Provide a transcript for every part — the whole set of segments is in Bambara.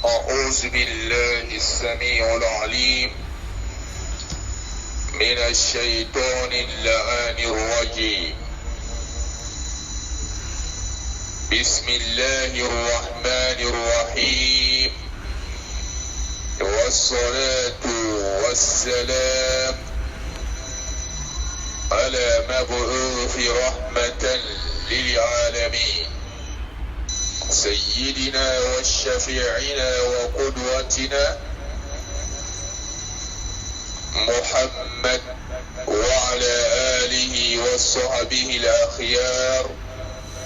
أعوذ بالله السميع العليم من الشيطان اللعان الرجيم. بسم الله الرحمن الرحيم، والصلاة والسلام على مبعوث رحمة للعالمين سيدنا وشفيعنا وقدوتنا محمد وعلى آله وصحبه الأخيار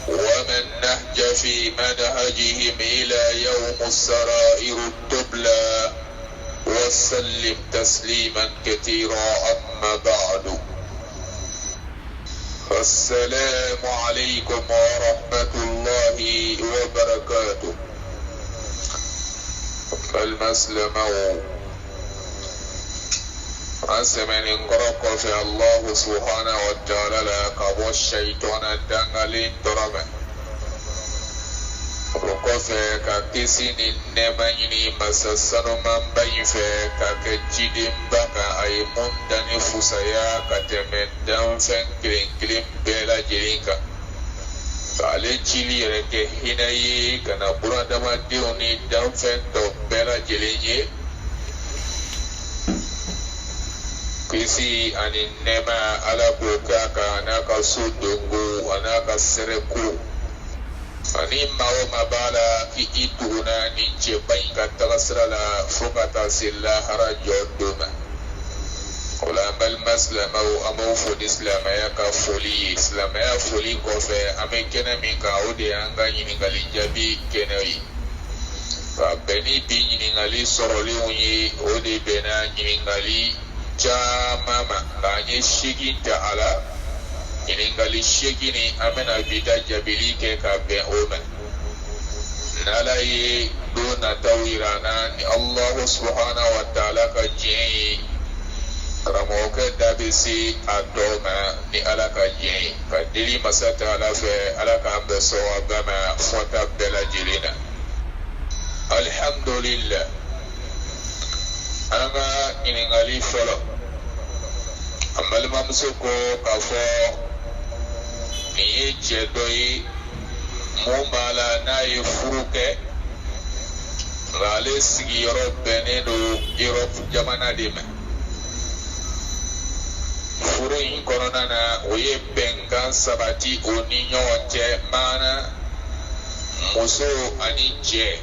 ومن نهج في منهجهم إلى يوم السرائر التبلى، وسلم تسليما كثيرا. أما بعد، السلام عليكم ورحمة الله وبركاته. المسلمون أسمن انقرق في الله سبحانه وتعالى لكبو الشيطان الدنغلين درمه ركوفه كاكسين النمانيني مسسانو من بيفه كاكجيدين بكا أي مندني فسيا كتمندن فن كلين كلين بلا جرينكا كالي جيلي ركي هناي كنا برادما ديوني دن فن تو بلا جريني kisi ani nema ala kukaka anaka sudungu anaka sereku ani mawo mabala ki ituna ninche bainga tagasra la fukata silla harajoduma ola bal maslama o amu fo islam ya ka foli islam ya foli ko fe amekena mi ka ode anga yini gali jabi kenayi ka beni bi yini gali soroli unyi ode bena yini gali jamama kanye shigi ta'ala iningali shigi ni amena bida jabili ke ka be ome nalaye duna tawirana ni Allah subhanahu wa ta'ala ka jini ramoke dabisi adoma ni ala ka jini ka dili masata ala fe ala ka ambeso abama fota bela jilina. Alhamdulillah anga iningali folo ambali mamsoko kafo niye jedoi mumbala na furuke ngale sigi Europe benedo Europe jamana dime furu in korona na oye bengan sabati oni nyonje mana muso ani je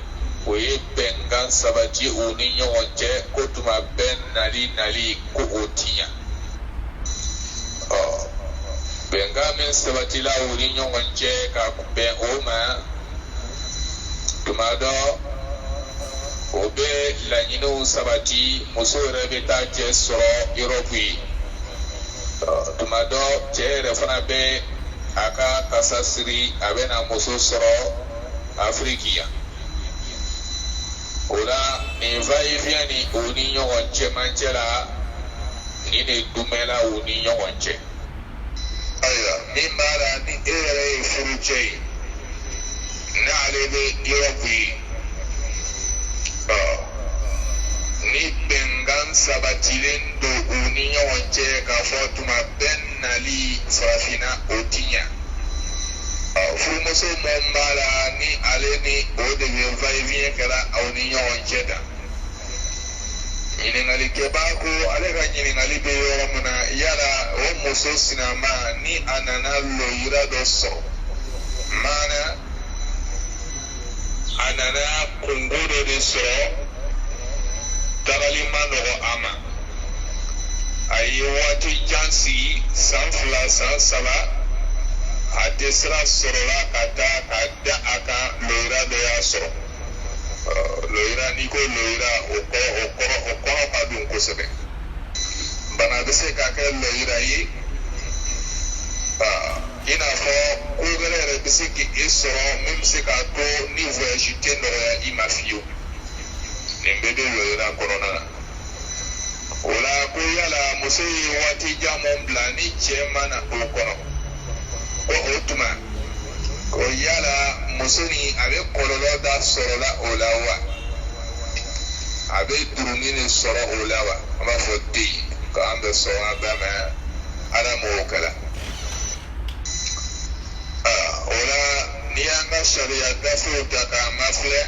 oye bengan sabati oni nyonje kotuma ben nali ko otinya bengamin sabati la wuri nyonje ka ben oma tumado obe la nyino sabati muso rebe ta je so Europe tumado je refana be aka kasasiri abena muso soro Afrikia ola ni vai viani oni nyonje manjela ni ne dumela oni nyonje aya mimbara ni ere furujei na alebe Europe ni bengan sabatilen do union wanje ka fotuma ben nali farafina otinya fumoso mombala ni aleni ode vai bien kala union wanje da iningali kebako alega iningali be yoromuna yala o muso sinama ni anana loira doso mana anana kunguro de so tagali mano ama ayi wati jansi sanfla sansala adesra sorola kada aka loira de yaso loira niko loira okoro padun kosebe bana bese ka ka loira yi ina fo ko gere bese ki isoro même se ka to ni voyage no ya imafio nimbede loira corona ola ko yala muso wati jamon blani chemana okono ko otuma ko yala musoni abe kololo da sorola olawa abe duruni ni sɔrɔ o la wa an b'a fɔ den k'an bɛ sɔn an bɛɛ ma ala m'o kɛla o la n'i y'an ka sariya gafew ta k'a mafilɛ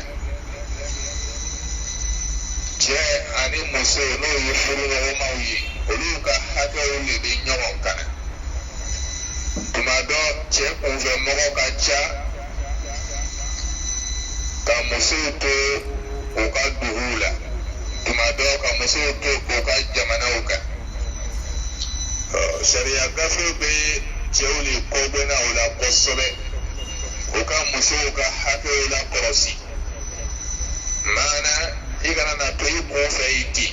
cɛ ani muso n'o ye furuɲɔgɔnmaw ye olu ka hakɛw de bɛ ɲɔgɔn kan tuma dɔ cɛ kunfɛmɔgɔ ka ca ka musow to u ka duguw la tuma dɔ ka musow to u ka jamanaw kan sariya gafe bɛ cɛw le kɔgbɛna o la kosɛbɛ u ka musow ka hakɛw la kɔlɔsi maana i kana na to i kun fɛ i ten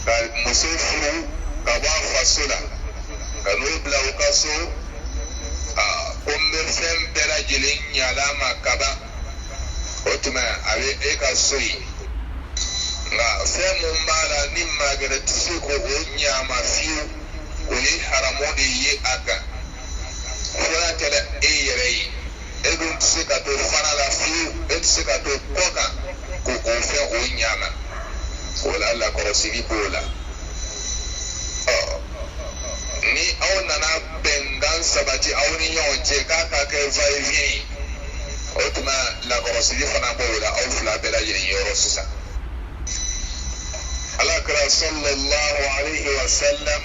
ka muso furu ka bɔ a faso la ka n'o bila u ka so ko n bɛ fɛn bɛɛ lajɛlen ɲala ma kaban o tuma a bɛ e ka so ye nka fɛn mun b'a la ni maagɛrɛ tɛ se k'o ɲama fiyewu o ye haramu de ye a kan fo n'a kɛra e yɛrɛ ye e dun tɛ se ka to fara la fiyewu e tɛ se ka to kɔ kan ko o fɛn o ɲama o la lakɔlɔsili b'o la ni aw nana bɛnkan sabati aw ni ɲɔgɔn cɛ k'a ka kɛ va-et-vient ye o tuma lakɔlɔsili fana b'o la aw fila bɛɛ lajɛlen yɔrɔ sisan alakira sallallahu alayhi wa sallam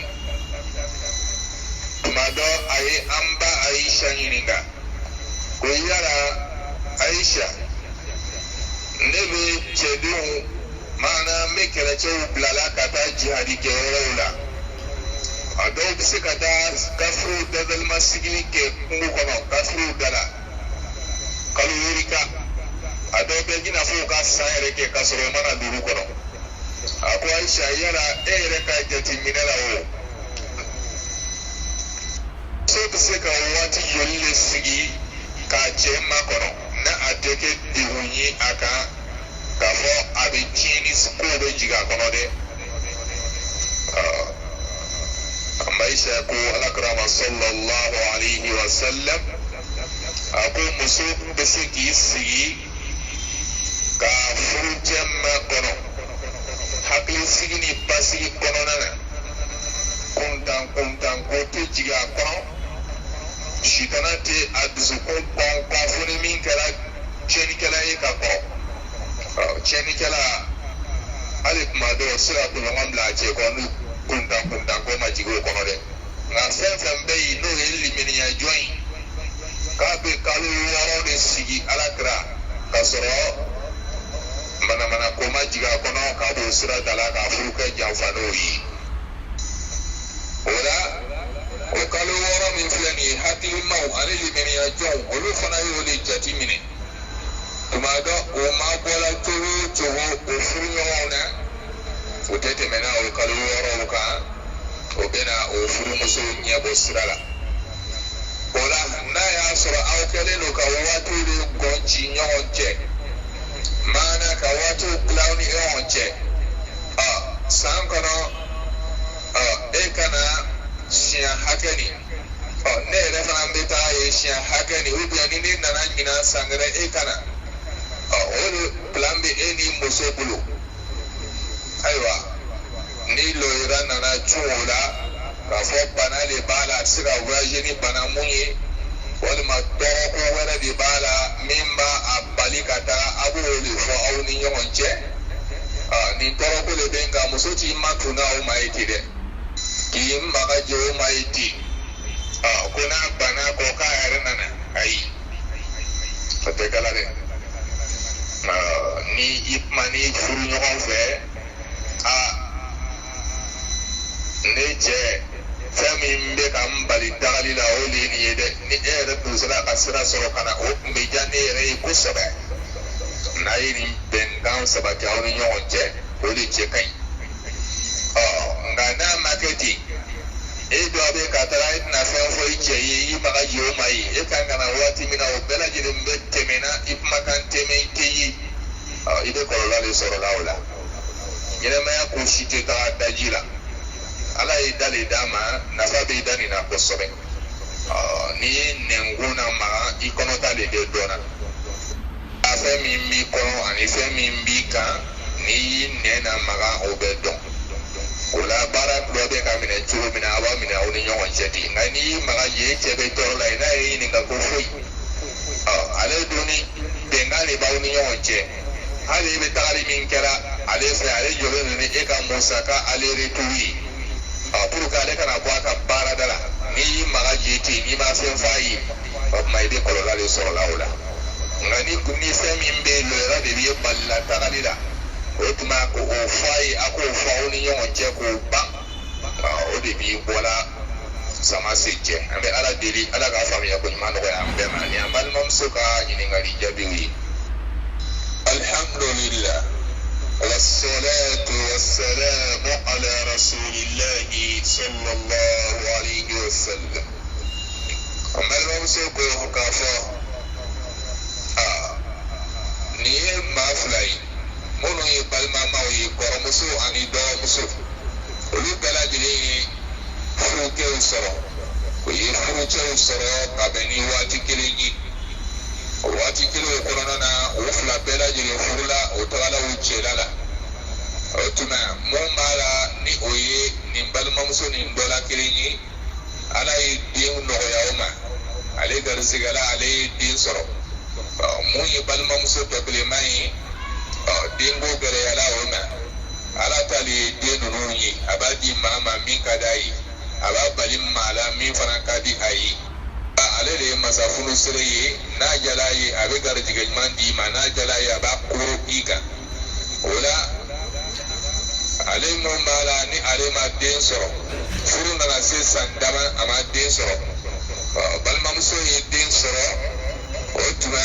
tuma dɔ a ye an ba Aisha ɲininka ko yala Aisha ne bɛ cɛdenw maana n bɛ kɛlɛcɛw bilala ka taa jihadi kɛyɔrɔw la a dɔw bɛ se ka taa gafew dadalimasigili kɛ kungo kɔnɔ gafew da la kalo yirika a dɔw bɛ i n'a fɔ u ka san yɛrɛ kɛ k'a sɔrɔ i mana duuru kɔnɔ a ko Aisha yala e yɛrɛ ka jateminɛ la o muso bɛ se ka waati joli le sigi k'a cɛ makɔnɔ na a tɛ kɛ degun ye a kan k'a fɔ a bɛ tiɲɛni kow bɛ jigin a kɔnɔ dɛ Aisha ko alakira ma sallallahu alayhi wa sallam a ko muso bɛ se k'i sigi ka furu cɛ makɔnɔ hakilisigi ni basigi kɔnɔna na kuntan ko tɛ jigin a kɔnɔ sitana tɛ a dusukun kɔn fo ni min kɛra tiɲɛnikɛla ye ka kɔrɔ tiɲɛnikɛla hali tuma dɔw o se ka kunɲɔgɔn bila a cɛ kɔ n'u kuntan ko ma jigin o kɔnɔ dɛ nka fɛn fɛn bɛ yen n'o ye limaniya jɔn ye k'a bɛ kalo 6 de sigi alakira ka sɔrɔ manamana ko ma jigin a kɔnɔ k'a b'o sira da la k'a furu kɛ janfa n'o ye o la o kalo 6 min filɛ nin ye hakilimaw ani limaniya jɔnw olu fana y'o de jate minɛ tuma dɔ o ma bɔla cogo o cogo o furuɲɔgɔnw na o tɛ tɛmɛ n'a o kalo 6 kan o bɛ na o furumuso ɲɛbɔ sira la o la n'a y'a sɔrɔ aw kɛlen don ka waatiw de gɔn ci ɲɔgɔn cɛ maana ka waatiw dilan ni ɲɔgɔn cɛ san kɔnɔ e kana siɲɛ hakɛ nin ne yɛrɛ fana bɛ taa ye siɲɛ hakɛ nin ni ne nana ɲinan san wɛrɛ e kana o de plan bɛ e ni muso bolo ayiwa ni lɔyira nana cun o la k'a fɔ bana de b'a la a tɛ se ka voyager ni bana mun ye walima tɔɔrɔko wɛrɛ de b'a la min b'a a bali ka taa a b'o de fɔ aw ni ɲɔgɔn cɛ nin tɔɔrɔko de bɛ nka muso t'i matuna o ma ye ten dɛ k'i magajɛ o ma ye ten ko n'a bana kɔ k'a yɛrɛ nana ayi o tɛ kala dɛ ni i kuma ni furu ɲɔgɔn fɛ ne cɛ fɛn min bɛ ka n bali dagali la o de ye nin ye dɛ ni e yɛrɛ tun sera ka sira sɔrɔ ka na o tun bɛ diya ne yɛrɛ ye kosɛbɛ n'a ye nin bɛnkan sabati aw ni ɲɔgɔn cɛ o de cɛ ka ɲi nka n'a ma kɛ ten e dɔ bɛ ka taga e tɛna fɛn fɔ i cɛ ye i maga jɛ o ma ye e kan ka na waati min na o bɛɛ lajɛlen bɛ tɛmɛna i kumakan tɛmɛ i tɛ ye i bɛ kɔlɔlɔ de sɔrɔ la o la ɲɛnɛmaya ko si tɛ taga daji la ala ye da de d'a ma nafa bɛ da nin na kosɛbɛ n'i ye nɛnkun na maga i kɔnɔ ta de bɛ dɔn na a fɛn min b'i kɔnɔ ani fɛn min b'i kan ni nena maga obedo ola bara probe ka mina chuo mina awa mina oni nyon cheti ngani maga ye chebe to la ina ni ga ko fui ale doni bengani ba oni nyon che ale be tagari min kera ale fe ale jole ni e ka musaka ale retui pour ka ale kana kwa ka bara dala ni maga jeti ni ma sen fayi mai de kolola le so la ola ngani kunni semi mbelo era de bi balla tagari la otuma ko o fayi ako fauni nyon che ko ba o de bi bola sama seje ambe ala deli ala ka famiya ko nyama no ya ambe mani ambal mom suka nyini ngari jabiwi alhamdulillah والصلاة والسلام على رسول الله صلى الله عليه وسلم ambal mom suko kafa ni maflay mono e balma mawi koromuso ani do muso olu bela dile furuke usoro ko ye furuke usoro kabeni wati kelegi wati kele ko nana o fula bela dile furula o tawala o chelala o tuma mo mala ni oye ni balma muso ni dola kelegi ala e din no yauma ale garsigala ale din soro mo ye balma muso pebele mai dingo gare ala ona ala tali dinu nuni abadi mama min kadai aba balim mala min fana kadi ayi ale de masafunu sireye na jalaye abe garjiga mandi mana jalaye aba kuro ika ola ale mo mala ni ale ma den soro furu na se sandama ama den soro balma muso ye den soro otuma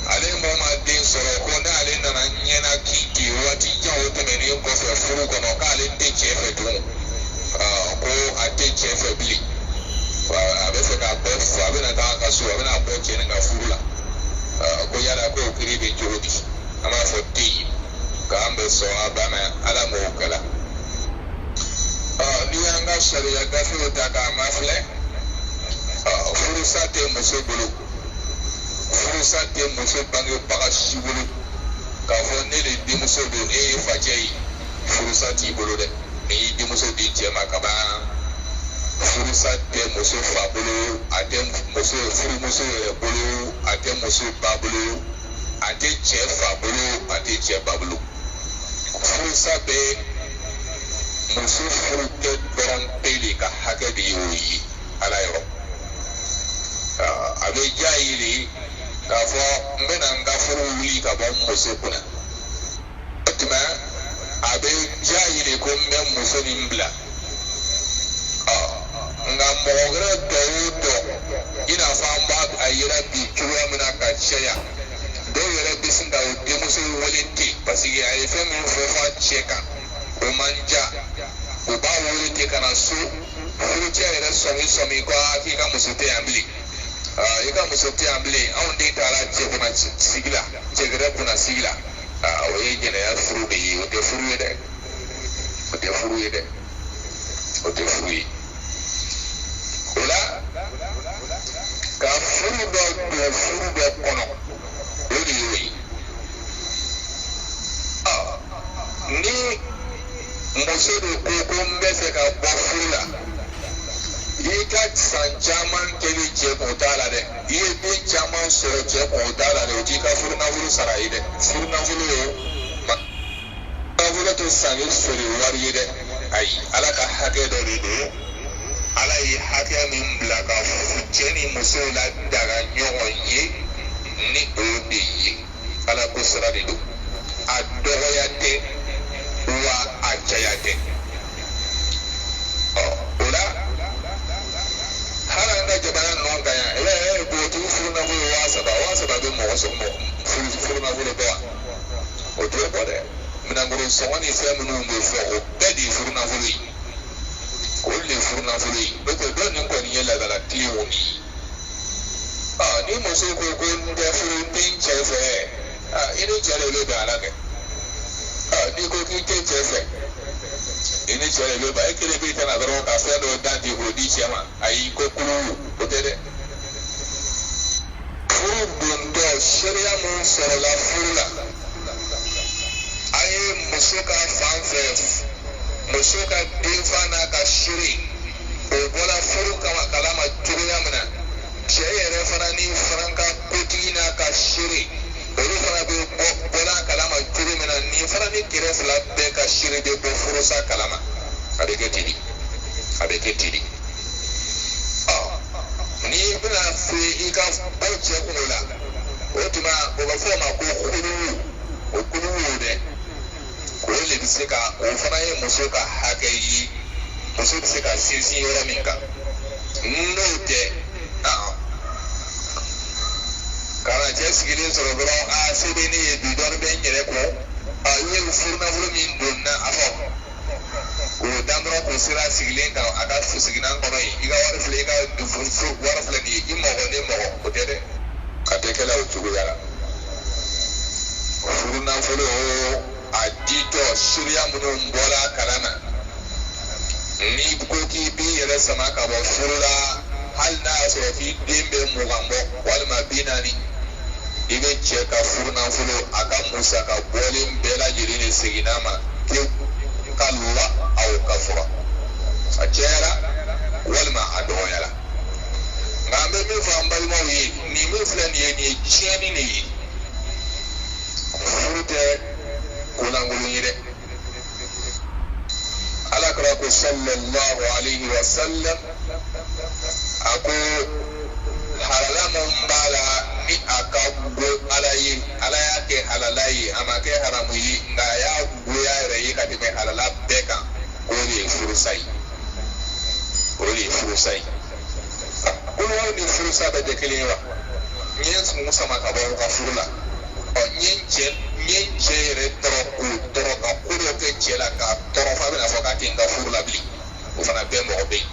ale mo ma den soro ko na ale na nyena kiki wati jawo temeni ko fe furu ko no ka ale te chefe tu ko ate chefe bili abe se ka be fa be na ta ka su abe na ko chene ka furu la ko yala ko kiri be jodi ama fo ti ka ambe so abama ala mo kala ni anga sharia ga fi ta ka mafle furu sa te muso bulu furusa te muso bange baga shibulu ka fo ne le di muso do e fajei furusa ti bulu de ni di muso di jema ka ba furusa te muso fa bulu ate muso furu muso e bulu ate muso ba bulu ate che fa bulu ate che ba bulu furusa be muso furu te doron pele ka hage de yoyi ala yo abe jayiri ka fɔ n bɛna n ka furu wuli ka bɔ muso kunna o tuma a bɛ diya yiri ko n bɛ muso nin bila nka mɔgɔ wɛrɛ dɔ o dɔ i n'a fɔ an b'a a yɛrɛ bi cogoya min na ka caya dɔw yɛrɛ bɛ sin ka o denmuso wele ten paseke a ye fɛn min fɔ f'a cɛ kan o man ja o b'a wele ten ka na so furucɛ yɛrɛ sɔmi ko k'i ka muso tɛ yan bilen. I ka muso te amble an de tara je kuna sigila je gere kuna sigila o ye jene ya furu de o de furu ye de o de furu ye de o de furu ye ola ka furu do kono o de yi ni muso do ko mbe se ka bo furu la i ka san caman kɛli cɛ kun t'a la dɛ i ye den caman sɔrɔ cɛ kun t'a la dɛ o t'i ka furunafolo sara ye dɛ furunafolo nafolo tɛ sanni feere wari ye dɛ ayi ala ka hakɛ dɔ de don ala ye hakɛ min bila ka cɛ ni muso la daga ɲɔgɔn ye ni o de ye ala ko sira de don a dɔgɔya tɛ wa a caya tɛ o la hana nga jamana ninnu kan yan i b'a ye npogotigi furunafolo 1000 bɛ mɔgɔ sɔrɔ furunafolo bɔ wa o t'o bɔ dɛ minɛnkoro sɔngɔ ni fɛn minnu bɛ fɔ o bɛɛ de ye furunafolo ye olu de ye furunafolo ye n'o tɛ dɔw nin kɔni ye ladala tilenw de ye ni muso ko ko n tɛ furu n tɛ n cɛ fɛ i ni cɛ de bɛ bɛn a la kɛ n'i ko k'i tɛ cɛ fɛ i ni cɛ de bɛ bɛn e kelen b'i kana dɔrɔn ka fɛn dɔ dan ten k'o di cɛ ma ayi ko kulu o tɛ dɛ furu dontɔ sariya mun sɔrɔla furu la a ye muso ka fan fɛ muso ka denfa n'a ka siri o bɔla furu kama kalama cogoya min na cɛ yɛrɛ fana ni faranka kotigi n'a ka siri olu fana bɛ bɔla kalama cogo min na nin fana ni kɛrɛ fila bɛɛ ka siri bɛ bɔ furusa kalama a bɛ kɛ ten de a bɛ kɛ ten de ni bɛna fɛ i ka bɔ cɛ kungo la o tuma o bɛ fɔ o ma ko kuluwu o kuluwu dɛ o de bɛ se ka o fana ye muso ka hakɛ ye muso bɛ se ka sinsin yɔrɔ min kan n'o tɛ kana cɛ sigilen sɔrɔ dɔrɔn a se bɛ ne ye bi dɔɔni bɛ n yɛrɛ kɔ n ye furunafolo min donna a fɔ o dan dɔrɔn k'o sera sigilen kan a ka sigilan kɔnɔ yen i ka wari filɛ i ka wari filɛ nin ye i mɔgɔ ne mɔgɔ o tɛ dɛ a tɛ kɛla o cogoya la furunafolo a ditɔ siriya minnu bɔra kalan na n'i ko k'i b'i yɛrɛ sama ka bɔ furu la hali n'a y'a sɔrɔ k'i den bɛ 20 bɔ walima 40 i bɛ cɛ ka furunafolo a ka musaka bɔlen bɛɛ lajɛlen de seginna ma pewu ka la aw ka fura a cɛyara walima a dɔgɔyara nka an bɛ min fɔ an balimaw ye nin min filɛ nin ye nin ye tiɲɛni de ye furu tɛ kolankolon ye dɛ alakira ko sallallahu alaihi wa sallam a ko halala mun b'a la ni a ka go ala ye ala y'a kɛ halala ye a ma kɛ haramu ye nka a y'a goya yɛrɛ ye ka tɛmɛ halala bɛɛ kan o de ye furusa ye o de ye furusa ye kolow ni furusa bɛɛ tɛ kelen ye wa n ye n sun sama ka bɔ n ka furu la n ye n cɛ yɛrɛ tɔɔrɔ k'o tɔɔrɔ ka ko dɔ kɛ cɛ la k'a tɔɔrɔ f'a bɛna fɔ k'a tɛ n ka furu la bilen o fana bɛɛ mɔgɔ bɛ yen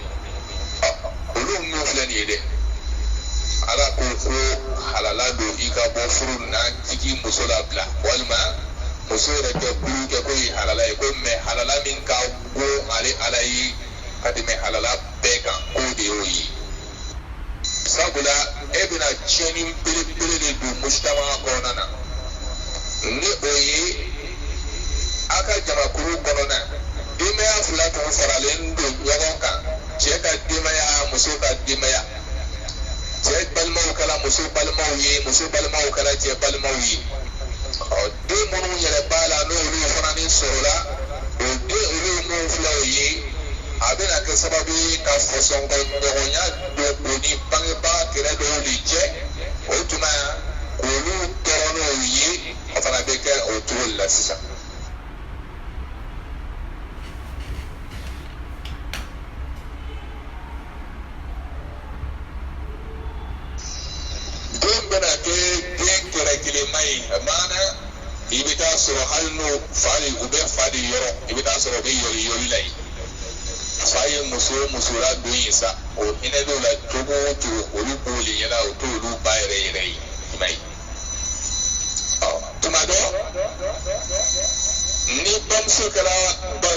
olu min filɛ nin ye dɛ ala ko ko halala don i ka bɔ furu na jigi muso labila walima muso yɛrɛ tɛ bulu kɛ ko ye halala ye ko mɛ halala min ka go ale ala ye ka tɛmɛ halala bɛɛ kan k'o de y'o ye sabula e bɛna tiɲɛni belebele de don mujtama kɔnɔna na ni o ye a ka jamakulu kɔnɔna denbaya fila tun faralen don ɲɔgɔn kan cɛ ka denbaya muso ka denbaya cɛ balimaw kɛra muso balimaw ye muso balimaw kɛra cɛ balimaw ye den minnu yɛrɛ b'a la n'olu fana ni sɔrɔla o den olu minnu filɛ o ye a bɛna kɛ sababu ye ka fɔsɔnɲɔgɔnya don o ni bangebaa kɛrɛ dɔw de cɛ o tuma k'olu tɔɔrɔ n'o ye o fana bɛ kɛ o cogo de la sisan. den bɛna kɛ den kɛrɛkɛlɛma ye maana i bɛ taa sɔrɔ hali n'o fa de u bɛ fa de yɔrɔ i bɛ taa sɔrɔ u bɛ yɔli la yen fa ye muso la don yen sa o hinɛ dɔw la cogo o cogo olu b'o de ɲɛna o t'olu ba yɛrɛ ye i ma ye tuma dɔ ni bamuso kɛra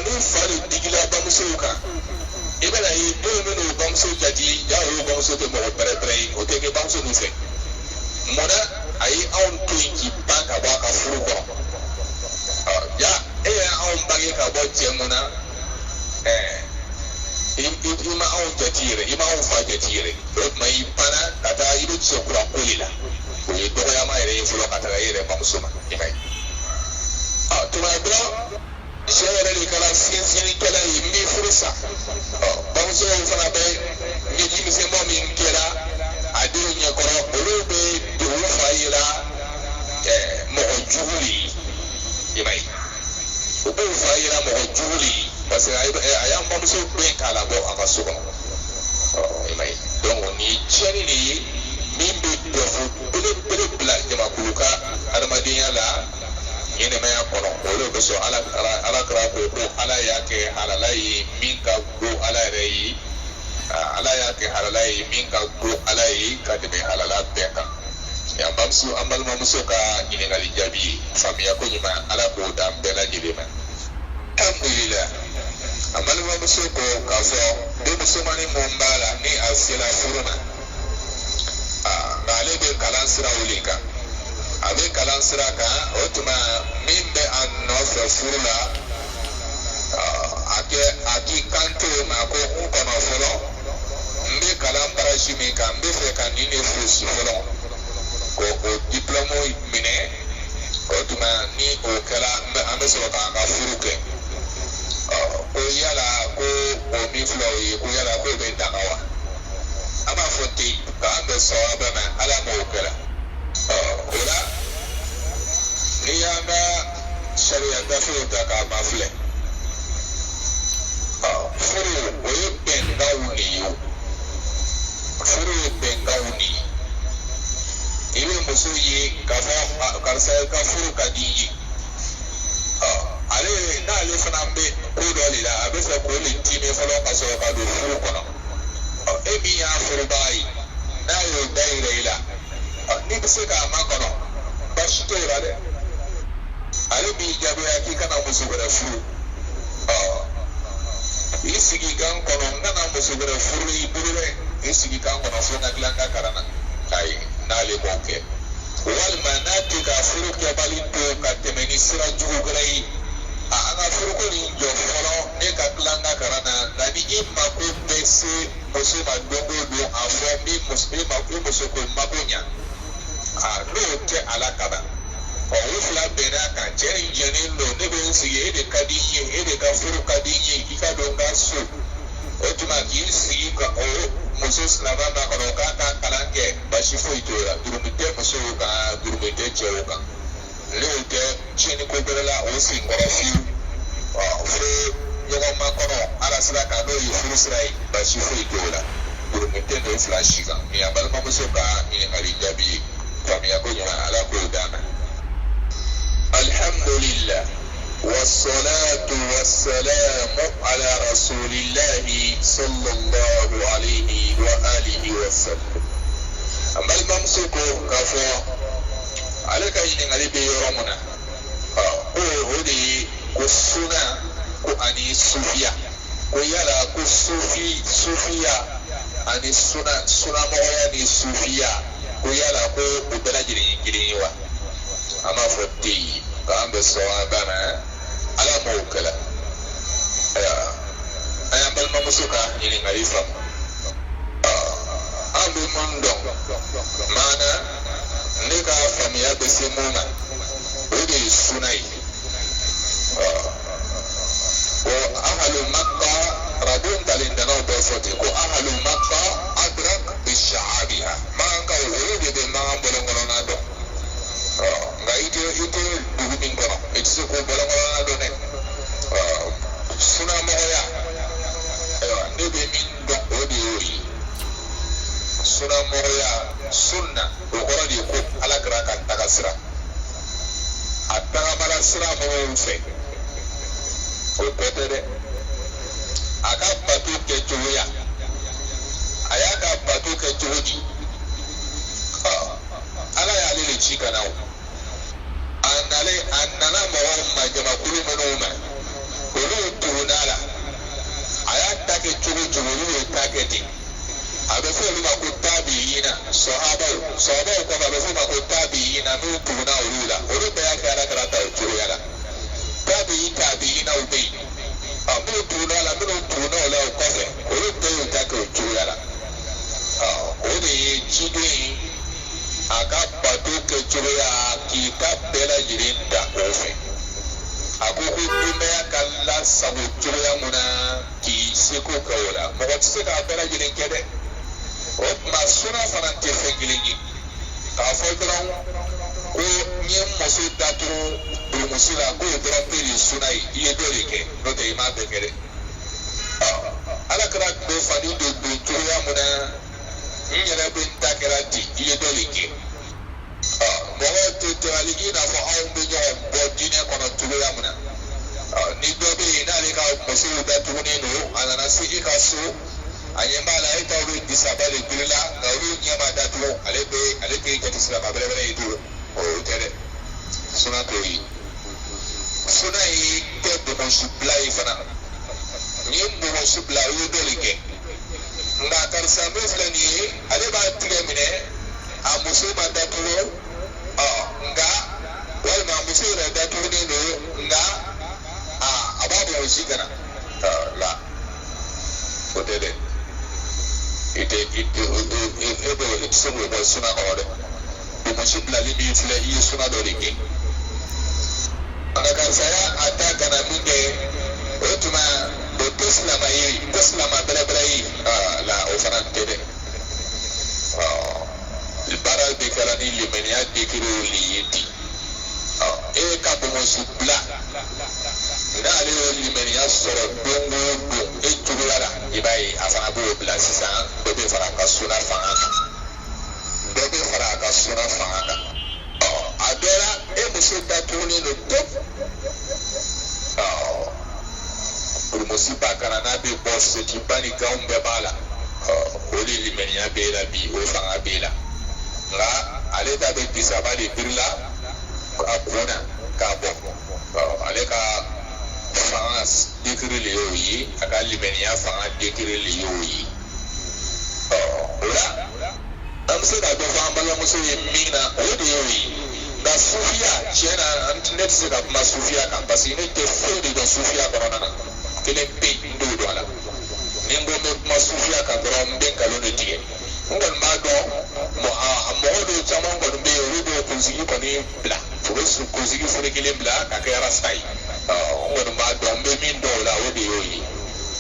ni fa de digila bamusow kan i bɛna ye denw bɛ n'o bamuso jate ja o bamuso tɛ mɔgɔ pɛrɛpɛrɛ ye o tɛ kɛ bamuso ninnu fɛ munna a ye anw to yen k'i ban ka bɔ a ka furu kɔrɔ ja e ye anw bange ka bɔ cɛ mun na i ma anw jate yɛrɛ i ma anw fa jate yɛrɛ o tuma i banna ka taa i bɛ cɛkura ko de la o ye dɔgɔyama yɛrɛ ye fɔlɔ ka taga i yɛrɛ bamuso ma i ma ye tuma dɔrɔn cɛ yɛrɛ de kɛra sinsinnikɛla ye n bɛ furu sa bamuso fana bɛ ɲɛjimisɛnbɔ min kɛra a denw ɲɛkɔrɔ olu bɛ dugu fa yira mɔgɔ jugu de ye i ma ye u b'o fa yira mɔgɔ jugu de ye parce que a y'an bamuso gɛn k'a labɔ a ka so kɔnɔ i ma ye donc nin ye tiɲɛni de ye min bɛ dɔfo belebele bila jamakulu ka adamadenya la ɲɛnɛmaya kɔnɔ o de kosɔn ala kɛra ko ala y'a kɛ halala ye min ka go ala yɛrɛ ye ala y'a kɛ halala ye min ka go ala ye ka tɛmɛ halala bɛɛ kan an balimamuso ka ɲininkali jaabi ye faamuya ko ɲuman ala k'o d'an bɛɛ lajɛlen ma alhamdulillah an balimamuso ko k'a fɔ denmusomani mun b'a la ni a sera furu ma nka ale bɛ kalan siraw de kan abe kalan sira kan o tuma min bɛ a nɔfɛ furu la a k'i kanto ma ko n kɔnɔ fɔlɔ n bɛ kalan barasi min kan n bɛ fɛ ka nin de fosi fɔlɔ ko o diplɔmu minɛ o tuma ni o kɛra an bɛ sɔrɔ k'an ka furu kɛ ko yala ko o min filɛ o ye ko yala ko bɛ daga wa an b'a fɔ ten k'an bɛ sɔn a bɛ mɛ ala m'o kɛra o la n'i y'an ka sariya gafew ta k'a ma filɛ furu o ye bɛnkanw de ye furu ye bɛnkanw de ye i bɛ muso ye k'a fɔ karisa i ka furu ka di i ye ale n'ale fana bɛ ko dɔ de la a bɛ fɛ k'o le dimi fɔlɔ ka sɔrɔ ka don furu kɔnɔ e min y'a furubaga ye n'a y'o dayɛlɛ i la n'i bɛ se k'a makɔnɔ baasi t'o la dɛ ale b'i jagoya k'i kana muso wɛrɛ furu i sigi kan kɔnɔ n kana muso wɛrɛ furu i bolo dɛ i sigi kan kɔnɔ fo n ka dilan ka kalan na ayi n'ale m'o kɛ walima n'a tɛ ka furu kɛbali to ka tɛmɛ ni sira jugu wɛrɛ ye an ka furuko nin jɔ fɔlɔ ne ka dilan ka kalan na nka ni i mako bɛ se muso ma don o don a fɔ i muso ko mako ɲa n'o tɛ ala kama o fila bɛnna kan cɛ in jɛnnen don ne bɛ n sigi e de ka di n ye e de ka furu ka di n ye i ka don n ka so o tuma k'i sigi ka o muso silama ma kɔnɔ k'a ka kalan kɛ basi foyi t'o la jurumu tɛ musow kan jurumu tɛ cɛw kan n'o tɛ tiɲɛni ko bɛrɛ la o sen kɔrɔ fiyewu fo ɲɔgɔn ma kɔnɔ ala sira kan n'o ye furu sira ye basi foyi t'o la jurumu tɛ n'o fila si kan nin ye balimamuso ka ɲininkali jaabi ye faamuya ko ɲuman ala k'o d'an ma. alhamdulillah wassalatu wassalamu ala rasulillahi sallallahu alayhi wa alihi wa sallam. an balimamuso ko k'a fɔ ale ka ɲininkali bɛ yɔrɔ min na o de ye ko suna ko ani sufiya ko yala ko sufiya ani sunamɔgɔya ni sufiya ko yala ko o bɛɛ lajɛlen ye kelen ye wa an b'a fɔ ten k'an bɛ sɔn a banna ala m'o kɛla an y'an balimamuso ka ɲininkali faamu an bɛ mun dɔn maana ne ka faamuya bɛ se mun ma o de ye suna ye ko ahalu makka rabon talendanaw bɛ fɔ ten ko ahalu makka adrak bi sha'abiha man ka olu de bɛ mankan bɔlɔnkɔnɔna dɔn nka i tɛ dugu min kɔnɔ i tɛ se k'o bɔlɔnkɔnɔna dɔn dɛ sunamɔgɔya ne bɛ min dɔn o de y'o ye sunamɔgɔya sunna o kɔrɔ de ye ko ala kɛra ka taga sira a tagamala sira mɔgɔw fɛ o bɛɛ tɛ dɛ a ka bato kɛ cogoya a y'a ka bato kɛ cogo di ala y'ale de ci ka na o a nana mɔgɔw ma jamakulu minnu ma olu tuguna la a y'a ta kɛ cogo cogo olu y'o ta kɛ ten a bɛ fɔ olu ma ko taabiyina sɔhabaw kɔfɛ a bɛ fɔ ma ko taabiyina n'u tuguna olu la olu bɛɛ y'a kɛ ala kɛra ta o cogoya la taabiyinaw bɛ yen minnu tuguna la minnu tuguna o la o kɔfɛ olu bɛɛ y'o ta kɛ o cogoya la o de ye ciden ye a ka bato kɛ cogoya k'i ka bɛɛ lajɛlen ta o fɛ a ko ko denbaya ka lasago cogoya mun na k'i seko kɛ o la mɔgɔ tɛ se k'a bɛɛ lajɛlen kɛ dɛ o tuma suna fana tɛ fɛn kelen ye k'a fɔ dɔrɔn ko n ye muso datugu burumuso la k'o dɔrɔn bɛ de suna ye i ye dɔ de kɛ n'o tɛ i m'a bɛɛ kɛ dɛ ala kɛra bɛ fani don cogoya mun na n yɛrɛ bɛ n ta kɛra ten i ye dɔ de kɛ mɔgɔw tɛ tɛmɛli i n'a fɔ anw bɛ ɲɔgɔn bɔ diinɛ kɔnɔ cogoya min na ni dɔ bɛ yen n'ale ka musow datugunen don a nana se i ka so a ɲɛ b'a la e t'aw bɛ disaba de biri la nka olu ɲɛ ma datugu ale tɛ jate siraba bɛrɛbɛrɛ ye tugun o tɛ dɛ suna t'o ye suna ye tɛ bomosi bila ye fana ni ye bomosi bila o ye dɔ de kɛ nka karisa min filɛ nin ye ale b'a tigɛ minɛ a muso ma datugu nga walima muso yɛrɛ datugulen don nga a b'a bɔ o si kana la o tɛ dɛ i tɛ se k'o bɔ suna kɔrɔ dɛ muso bilali min filɛ i ye suna dɔ de kɛ a ka karisaya a ta kana min kɛ o tuma o tɛ silama ye ko silama bɛrɛbɛrɛ ye la o fana tɛ dɛ baara bɛ kɛra ni limaniya dekiriw le ye ten e ka bonbonsi bila n'ale y'o limaniya sɔrɔ don o don e cogoya la i b'a ye a fana b'o bila sisan dɔ bɛ fara a ka suna fanga kan dɔ bɛ fara a ka suna fanga kan a dɔ la e muso datugulen don pewu burumusi ba kana n'a bɛ bɔ sotiba ni ganw bɛɛ b'a la o de limaniya b'e la bi o fanga b'e la nka ale ta bɛ disaba de biri la a kun na k'a bɔ ale ka fanga dekiri le y'o ye a ka limaniya fanga dekiri le y'o ye o la an bɛ se ka dɔ fɔ an balimamuso ye min na o de y'o ye nka sufiya tiɲɛ na ne tɛ se ka kuma sufiya kan parce que ne tɛ foyi de dɔn sufiya kɔnɔna na kelen pe n t'o dɔn a la ni n ko n bɛ kuma sufiya kan dɔrɔn n bɛ nkalon de tigɛ n kɔni b'a dɔn mɔgɔ dɔw caman kɔni bɛ yen olu bɛ kunsigi kɔni bila u bɛ kunsigi foni kelen bila ka kɛ rasta ye n kɔni b'a dɔn n bɛ min dɔn o la o de y'o ye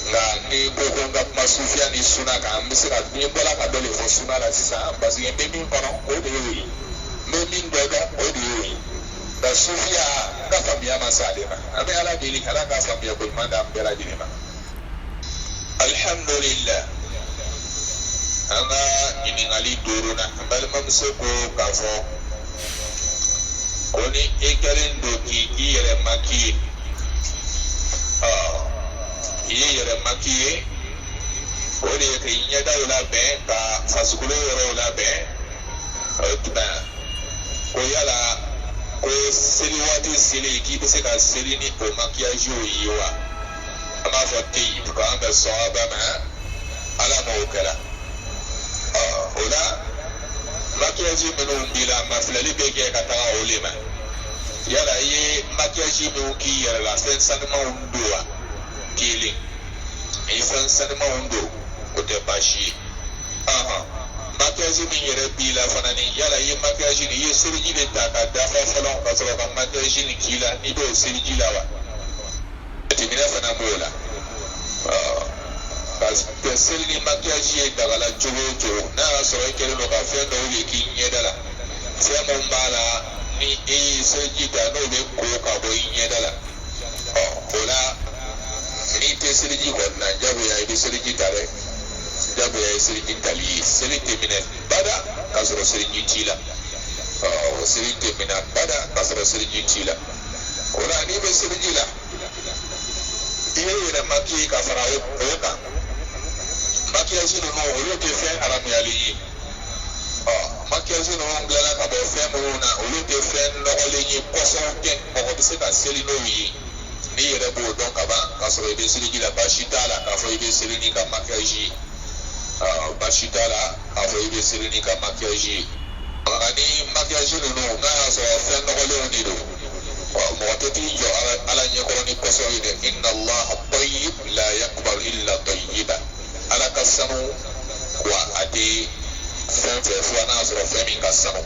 nka ni ko ko n ka kuma sufiya ni suna kan n bɛ se ka ni n bɔra ka dɔ de fɔ suna la sisan parce que n bɛ min kɔnɔ o de y'o ye n bɛ min dɔ dɔn o de y'o ye nka sufiya n ka faamuya ma se ale ma an bɛ ala deli ala ka faamuya ko ɲuman d'an bɛɛ lajɛlen ma alhamdulilah an ka ɲininkali duuru na an balimamuso ko k'a fɔ ko ni e kɛlen don k'i yɛrɛ makiye i ye yɛrɛ makiye o de ye k'i ɲɛdaw labɛn ka fasikolo yɔrɔw labɛn o tuma ko yala ko seli waati seli k'i bɛ se ka seli ni o makiyaziw ye wa an b'a fɔ ten ko an bɛ sɔn a ba ma ala m'o kɛra o la makiyaji minnu b'i la mafilali bɛ kɛ ka taga o le ma yala i ye makiyaji minnu k'i yɛrɛ la fɛn sanumanw don wa kelen i fɛn sanumanw don o tɛ baasi ye makiyaji min yɛrɛ b'i la fana ni yala i ye makiyaji nin i ye seliji de ta ka dafa fɔlɔ ka sɔrɔ ka makiyaji nin k'i la n'i b'o seliji la wa jateminɛ fana b'o la ka seli ni makiyaji ye dagala cogo o cogo n'a y'a sɔrɔ i kɛlen don ka fɛn dɔw de k'i ɲɛda la fɛn mun b'a la ni e ye seliji ta n'o bɛ ko ka bɔ i ɲɛda la o la n'i tɛ seliji kɔni na jagoya i bɛ seliji ta dɛ jagoya ye seliji tali ye seli tɛ minɛ bada k'a sɔrɔ seliji t'i la seli tɛ minɛ bada k'a sɔrɔ seliji t'i la o la n'i bɛ seliji la i ye yɛrɛ makiye ka fara o kan makiyaji ninnu olu tɛ fɛn haramuyalen ye makiyaji ninnu dilanna ka bɔ fɛn minnu na olu tɛ fɛn nɔgɔlen ye kɔsɔn tɛ mɔgɔ bɛ se ka seli n'o ye n'i yɛrɛ b'o dɔn ka ban k'a sɔrɔ i bɛ seliji la baasi t'a la k'a fɔ i bɛ seli n'i ka makiyaji ye baasi t'a la k'a fɔ i bɛ seli n'i ka makiyaji ye nka ni makiyaji ninnu n'a y'a sɔrɔ fɛn nɔgɔlenw de don mɔgɔ tɛ t'i jɔ ala ɲɛkɔrɔ ni kɔsɔn ye dɛ inna allah tayyib la yaqbal illa tayyiba ala ka sanu wa a tɛ fɛn fɛn fo n'a sɔrɔ fɛn min ka sanu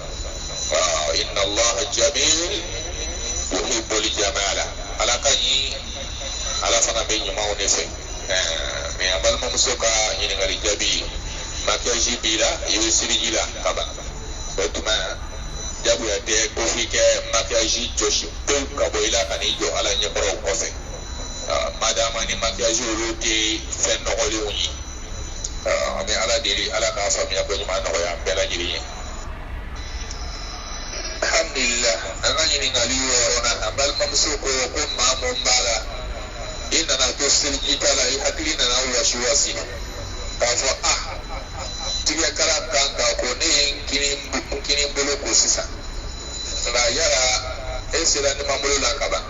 inna allah jamil yuhibbul jamala ala ka ɲi ala fana bɛ ɲumanw de fɛ mɛ an balimamuso ka ɲininkali jaabi makiyaji b'i la i bɛ seliji la ka ban o tuma jagoya tɛ ko f'i kɛ makiyaji jɔsi pewu ka bɔ i la ka n'i jɔ ala ɲɛkɔrɔw kɔfɛ madama ni makiyaji olu tɛ fɛn nɔgɔlenw ye an bɛ ala deli ala k'a faamuya ko ɲuman nɔgɔya an bɛɛ lajɛlen ye alhamdulilah an ka ɲininkali yɔrɔ la an balimamuso ko maa mun b'a la i nana to seliji ta la i hakili nana wasiwasi k'a fɔ tigɛkala kan ka ko ne ye n kini bolo ko sisan nka yala e sera ne ma bolo la ka ban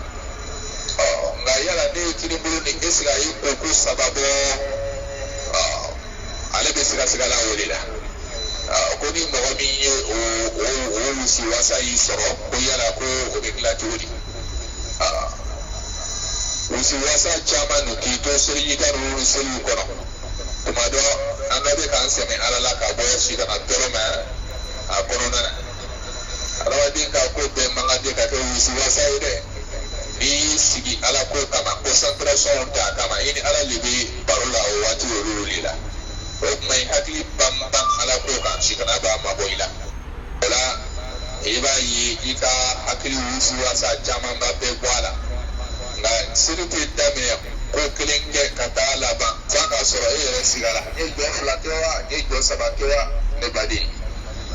nka yala ne ye kini bolo ni e sera i ko ko saba bɔ ale bɛ siga la o de la ko ni mɔgɔ min ye o wusi wasa y'i sɔrɔ ko yala ko o bɛ dilan cogo di wusi wasa caman nu k'i to seliji ka ninnu seliw kɔnɔ tuma dɔ an bɛɛ bɛ k'an sɛmɛ ala la ka bɔ sidana tɔɔrɔ ma a kɔnɔna na adamaden ka ko bɛɛ man kan tɛ ka kɛ wusi wasa ye dɛ n'i y'i sigi ala ko kama concentration t'a kama i ni ala de bɛ baro la o waati olu de la o tuma i hakili banban ala ko kan sidana b'a mabɔ i la o la i b'a ye i ka hakili wusi wasa caman ba bɛɛ bɔ a la nka seli tɛ daminɛ ko kelen kɛ ka taa laban f'a ka sɔrɔ e yɛrɛ sigara e jɔ fila kɛ wa e jɔ saba kɛ wa ne baden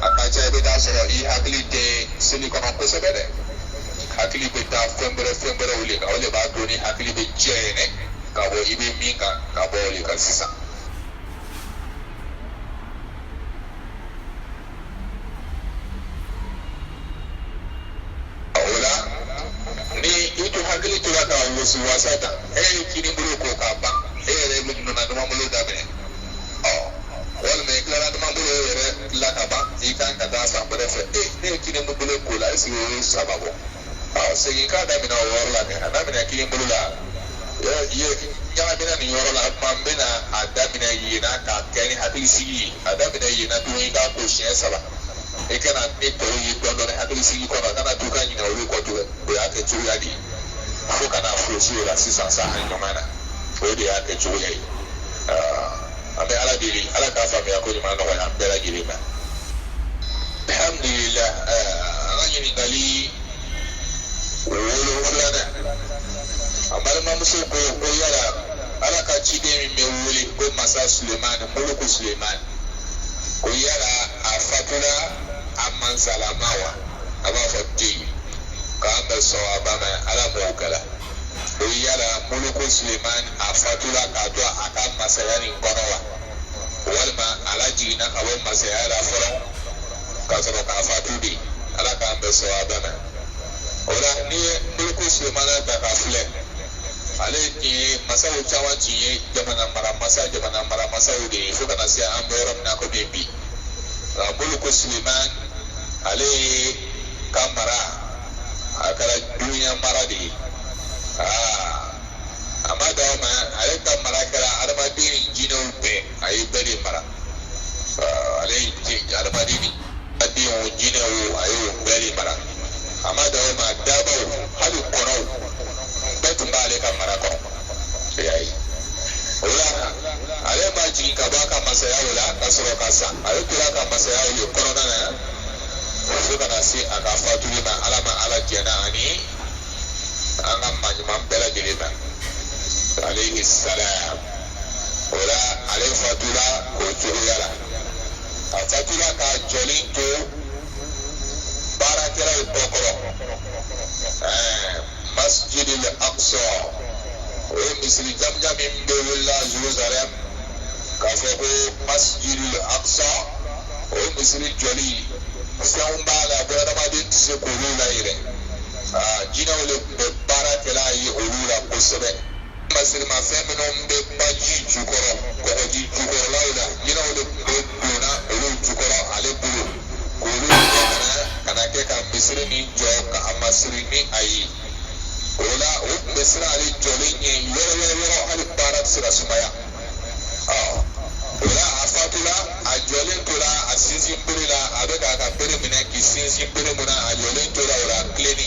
a ka ca i bɛ taa sɔrɔ i hakili tɛ seli kɔnɔ kosɛbɛ dɛ hakili bɛ taa fɛn wɛrɛw le kan o de b'a to ni hakili bɛ jɛ yɛrɛ ka bɔ i bɛ min kan ka bɔ o de kan sisan. o la ni i tun hakili tora ka wusu wasa ta e ye kini bolo ko k'a ban e yɛrɛ nana numanbolo daminɛ walima i tilara numanbolo yɛrɛ la ka ban i kan ka taa fan wɛrɛ fɛ ne ye kini bolo ko la est-ce que o ye saba bɔ segin k'a daminɛ o yɔrɔ la kɛ a daminɛ kini bolo la ɲagamina nin yɔrɔ la tuma n bɛna a daminɛ yenna k'a kɛ ni hakilisigi ye a daminɛ yenna tuguni i k'a ko siɲɛ saba i kana ne tɔw ye dɔɔnin hakilisigi kɔnɔ kana to ka ɲinɛ olu kɔ tugun o y'a kɛ cogoya de ye fo ka na fosi o la sisan sa a ɲɔgɔn na o de y'a kɛ cogoya ye an bɛ ala deli ala k'a faamuya ko ɲuman nɔgɔya an bɛɛ lajɛlen ma alhamdulilah an ka ɲininkali wolonfilanan a balimamuso ko yala ala ka ciden min bɛ wele ko masa sulemani muluku sulemani ko yala a fatula a mansalama wa a b'a fɔ den k'an bɛ sɔn a ba ma ala m'o kɛla ko yala muluku sulemani a fatula k'a to a ka masaya nin kɔnɔ wa walima ala jiginna ka bɔ masaya la fɔlɔ ka sɔrɔ k'a fatu de ala k'an bɛ sɔn a ba ma o la n'i ye muluku sulemani ta k'a filɛ ale ye masaw caman tun ye jamana maramasaw de ye fo kana se an bɛ yɔrɔ min na komi bi nka muluku sulemani ale ka mara a kɛra dunuya mara de ye a ma dan o ma ale ka mara kɛra adamaden jinɛw bɛɛ a ye bɛɛ de mara ale ye adamaden ni jinɛw a ye o bɛɛ de mara a ma dan o ma dabaw hali kɔnɔw bɛɛ tun b'ale ka mara kɔnɔ o la ale ma jigin ka bɔ a ka masayaw la ka sɔrɔ ka sa ale tora a ka masayaw le kɔnɔna na fo kana se a ka fatuli ma ala ma ala jɛna ani an ka maɲuman bɛɛ lajɛlen ma alayhi salam o la ale fatula o cogoya la a fatula ka jɔlen to baarakɛlaw kɔkɔrɔ masjidil aqsa o ye misiri jamujan min bɛ wulila Jerusalem k'a fɔ ko masjidil aqsa o ye misiri jɔli fɛnw b'a la bɛɛ adamaden tɛ se k'olu la yɛrɛ jinɛw de tun bɛ baara kɛla ye olu la kosɛbɛ masirimafɛn minnu bɛ baji jukɔrɔ kɔgɔji jukɔrɔlaw la jinɛw de tun bɛ donna olu jukɔrɔ ale bolo k'olu ka na kɛ ka misiri nin jɔ ka a masiri ni a ye o la o tun bɛ siran ale jɔlen ɲɛ yɔrɔ hali baara tɛ se ka sumaya o la a fatula a jɔlen tora a sinsin bere la a bɛ k'a ka bere minɛ k'i sinsin bere mun na a jɔlen tora o la a tilenni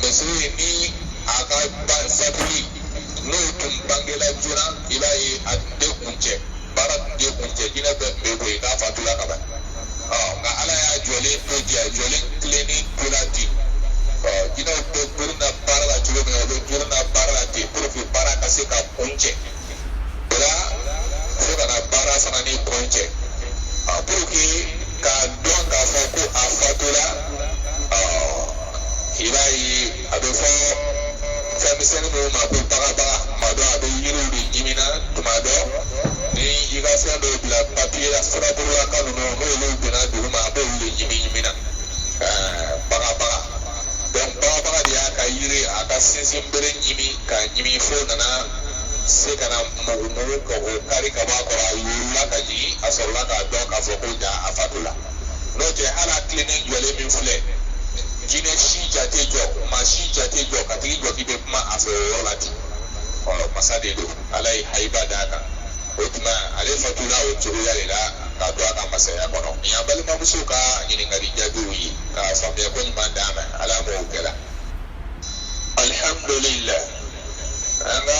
misiri ni a ka fatuli n'o tun bangela joona i b'a ye a tun tɛ kuncɛ baara tun tɛ kuncɛ jinɛ bɛɛ tun bɛ bɔ yen k'a fatula ka ban nka ala y'a jɔlen to di a jɔlen tilenni tora ten jinɛw bɛ girin na baara la cogo min na u bɛ girin na baara la ten pour que baara ka se ka kuncɛ o la fo ka na baara fana ni kuncɛ pour que k'a dɔn k'a fɔ ko a fatula i b'a ye a bɛ fɔ fɛnmisɛnnin minnu ma ko bagabaga tuma dɔ a bɛ yiriw de ɲimina tuma dɔ ni i ka fɛn dɔw bila papiye la furaburulaka ninnu n'olu donna dugu ma a b'olu de ɲimina bagabaga donc bagabaga de y'a ka yiri a ka sinsin bere ɲimi ka ɲimi fo nana se kana mugu ko o kari ka ba ko ayula ka ji asola ka do ka fo ko da afatula no je hala cleaning jole min fule jine shi jate jo ma shi jate jo ka ti jo kibe kuma afo lati o masade do alai haiba daka otuma ale fatula o turu ya lela ka do aka masaya kono ya bal ma musuka ni ngari jadu yi ka fambe ko ni mandama ala mo kala alhamdulillah anga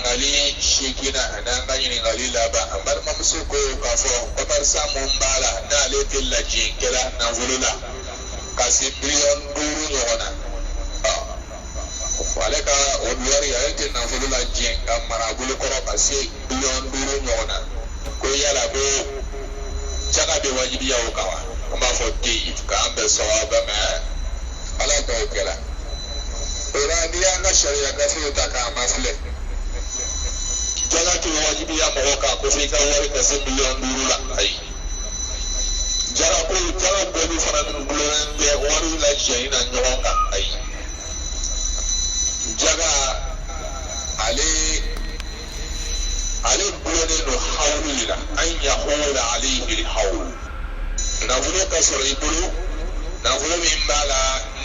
ngali shikina anga ngali laba ambar ma musuko ka fo ko tar samu mbala na le tilla jinkela na vulula kasi billion duru nyona waleka odwari ayete na vulula jinka marabulu ko kasi billion duru nyona ko yala bo chaka be wajibi ya ukawa ma fo ti ka ambe sawaba ma ala to kala ora dia nga sharia ka fi ta ka mafle jala to wajibi ya mo ka ko fi ka wari ka se billion duru la ai jara ko jara ko ni fana dun bulen de wari la jaina nyonga ai jaga ale bulen no hawlila an yahula alayhi alhawl na vule ka soro ibulu na vule min bala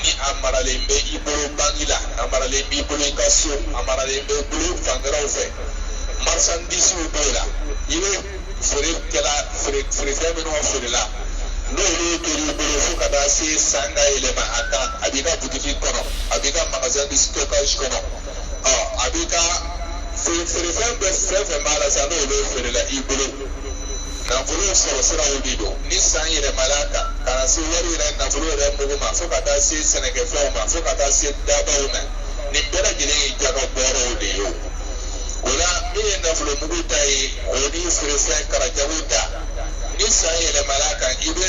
ni amara lembe ibulu bangila amara lembe ibulu kasu amara lembe ibulu fangaraw fe marchandise ubela ile fure kala fure femino fure la no ile to ibulu fuka da se sanga ile ma aka abika butiki kono abika magasin de stockage kono abika fure fembe mala sa no ile fure la ibulu na vulu soro sira ubido ni sanyire malaka kana si wari na na vulu re mugu ma fuka da si seneke fe ma fuka da si daba una ni bera gine jaga boro de yo wala ni na vulu mugu tai oni fure kara jabuta ni sanyire malaka ibe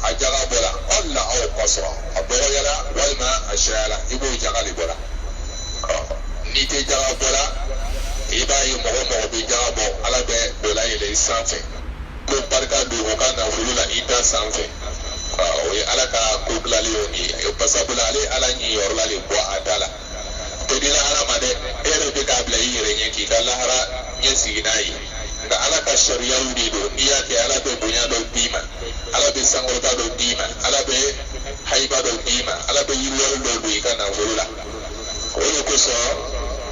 ajaga bola alla au qasra aboro yala walma ashala ibo jaga li bola ni te jaga bola iba yi mo bi jaga bo ala be bola ile sanfe ko barka do ko kana fulula ita sanfe o ye ala ka ko glali oni e pasabula ale ala ni yorla le bo atala to dina ala made ere be ka bla yire nyeki kala hara nyesi ginai da ala ka sharia udi do iya ke ala be bunya do dima ala be sangota do dima ala be haiba do dima ala be yiro do do kana fulula o ye ko so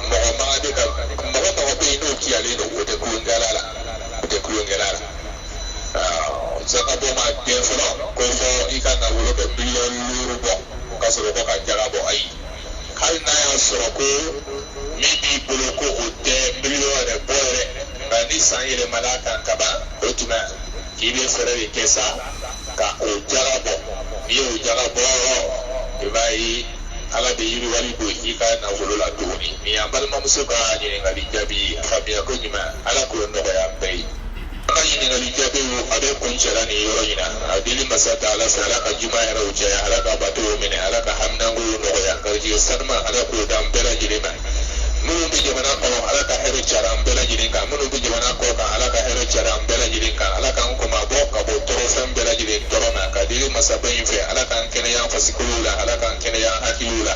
mo ma de ka mo be no ki ale do ko te ku ngalala zaka bo ma defo ko fo ikana wolo be billion luru bo ka so ko ka jaga bo ai hal na ya so ko mi bi bolo ko o te billion de bore ba ni sanyele malaka kaba otuma kibe fere kesa ka o jaga bo mi o jaga bo e bai ala de yiri wali do ikana wolo la doni mi ambal ma musuka ni ngali jabi famia ko nyima ala ko no ya bai ni ngali jabe abe kunchara ni yorina adili masata ala sala ka juma ya rauja ya ala ka batu mene ala ka hamnangu no ya karji sarma ala ko dambera jirima munu bi jamana ko ala ka hero chara ambela jirinka munu bi jamana ko ka ala ka hero chara ambela jirinka ala ka ko ma bo ka bo toro fembela jirin toro na ka dili masabayin fe ala ka kene ya fasikulula ala ka kene ya hakilula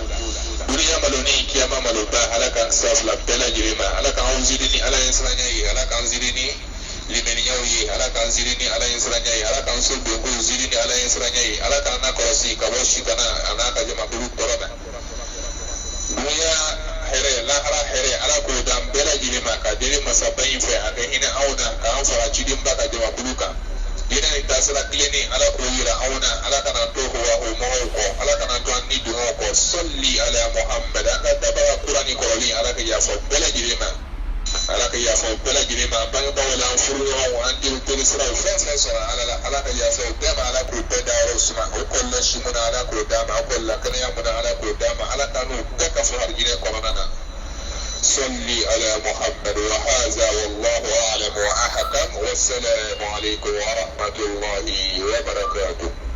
duniya maloni kiyama maluba ala ka safla bela jirima ala ka unzidini ala insranya yi ala ka unzidini limeni nyawi ala kan zirini ala insranya yi ala kan so bengo zirini ala insranya yi ala kan na korosi ka woshi kana anaka jama bulu torona dunya here la here ala ko dam bela jirima ka dele masabai fe aka ina auna ka an fara cidin baka jama buluka ina tasala klini ala ko yira auna ala kana to ko wa o mo ko ala kana to anni du ko salli ala muhammad aka tabara qurani ko li ala ka ya fo bela jirima ala ka ya fo bela jirima banga bawala furu wa andi to sira fa so ala ka ya fo dama ala ko beda rusma o ko la shimuna ala ko dama o ko la kana ya muna ala ko dama ala kanu ka fo harjine ko nana salli ala muhammad wa hadha wallahu a'lam wa ahkam wassalamu alaykum wa rahmatullahi wa barakatuh